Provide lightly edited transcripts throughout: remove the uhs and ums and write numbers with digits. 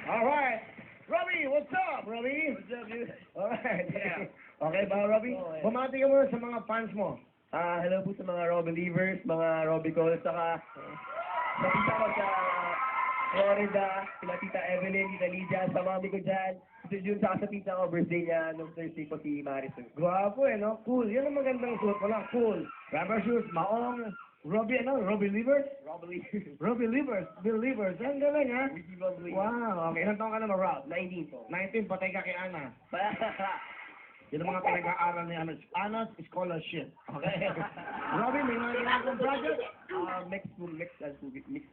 Alright. Robbie, what's up, Robbie? What's up, dude? Alright. Yeah. Okay ba, Robbie? Okay. Bumati ka muna sa mga fans mo. Hello po sa mga Robbie Believers, mga Robbie Calls, saka nakita ko sa Florida, sila Tita Evelyn, Tita Lydia, sa mami ko dyan. Ito yun sa tita ko, birthday niya nung Thursday po si Marison. Gwapo no? Cool. Yan ang magandang suot pala. Cool. Rubber shoes, maong. Robbie, Robbie Livers? Robbie Robbie Livers. Believers. Ang galing, ha? Believers. Wow. Okay, ilang taon ka naman, Rob? 19 po. 19, patay ka kay Ana. Yan ang mga pinag-aaral ni Ana. Ana's Scholarship. Okay? Robbie, may mga ginagawang project? Mix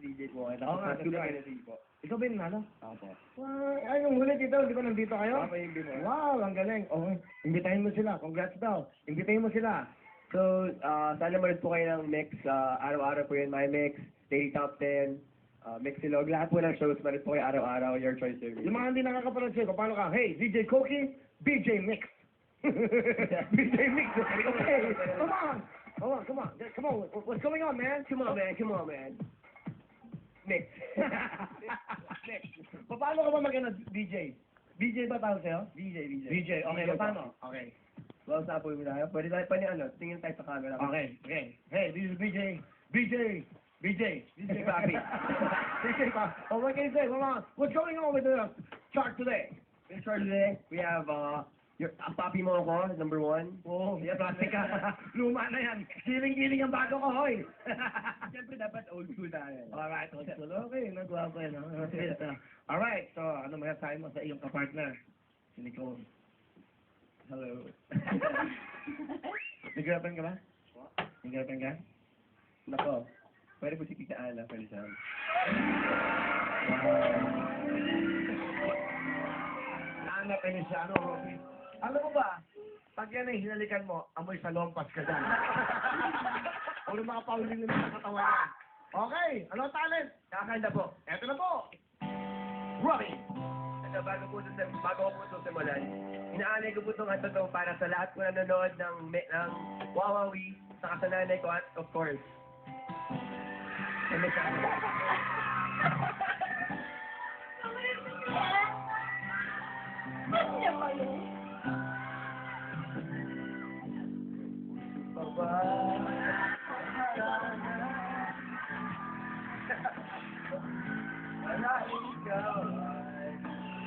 DJ po. Oo nga, that's right. po. Ikaw ba yung nalo? Opo. Wow. Ay, yung huli dito, di ba nandito kayo? Ako yung bino. Wow, ang galing. Okay. Imbitahin mo sila. Congrats daw. Imbitahin mo sila. So, sana manood po kayo ng Mix. Araw-araw po yun, my Mix, Daily Top 10, Mixilog. Lahat po ng shows, manood po kayo araw-araw, your choice every Yung mga hindi nakakapanood sa'yo, paano ka? Hey, DJ Koki, BJ Mix. BJ Mix. Okay. Come on. Come on. What's going on, man? Come on, man. Mix. Mix. Paano ka ba mag-ano, DJ? BJ ba tawag sa'yo? DJ. BJ. Okay, paano? Okay. Well, sapo mo tayo. Pwede tayo pa ni tingin tayo sa camera. Okay. Hey, this is BJ Papi. DJ Papi. Oh, what can you say? Come on. What's going on with the chart today? In charge today, we have, Papi mo ako, number 1. Oh, yeah, plastic ka. Luma na yan. Giling-giling ang bago ko, hoy. Siyempre, dapat old school tayo. Alright, old school. Okay, nagwapo yan. Alright, so ano masasabi mo sa iyong kapartner? Si Nicole. Hello. May girlfriend ka ba? May girlfriend ka? Nako, pwede po si Tita Ana, pwede siya. Naanap ka niya siya, Robby? Alam mo ba, pag yan ay hinalikan mo, amoy sa lompas ka dyan. O yung mga pauling nila sa katawan niya. Okay, ano talent? Kakanda po. Eto na po. Robbie. Bago ko po ito simulan, inaanay ko po itong to para sa lahat po na nanonood ng Wawawi, saka sa nanay ko at of course. Ano siya? Wala ikaw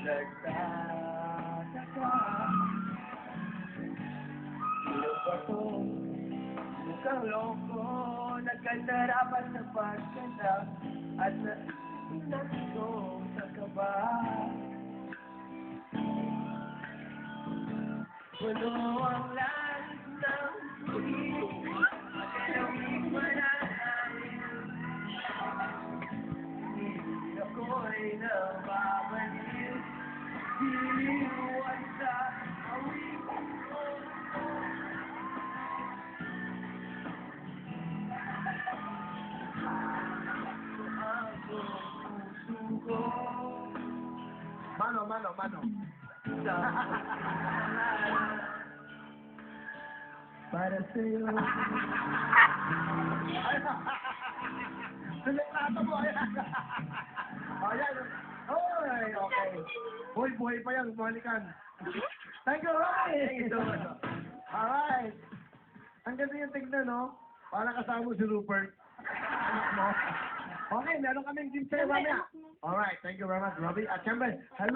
nagtataka. Sino ba to? Mukhang loko, nagkandarapan sa pagkanda at nagko sa kaba. Puno ang langit ng pag-ibig, magalawin mananahin. Hindi ako'y nababaliw. Iwan sa awit ko. Ang puso ko. Mano. Sa para sa'yo. Sineklata mo, ayan. Ayan. Oy, okay. Buhay pa yan, bumalikan. Thank you, Robbie. Thank you so much. Alright. Ang ganda yung tignan, no? Para kasama mo si Rupert. Anak mo. Okay, meron kaming team sa'yo mamaya. Alright, thank you very much, Robbie. At syempre, hello.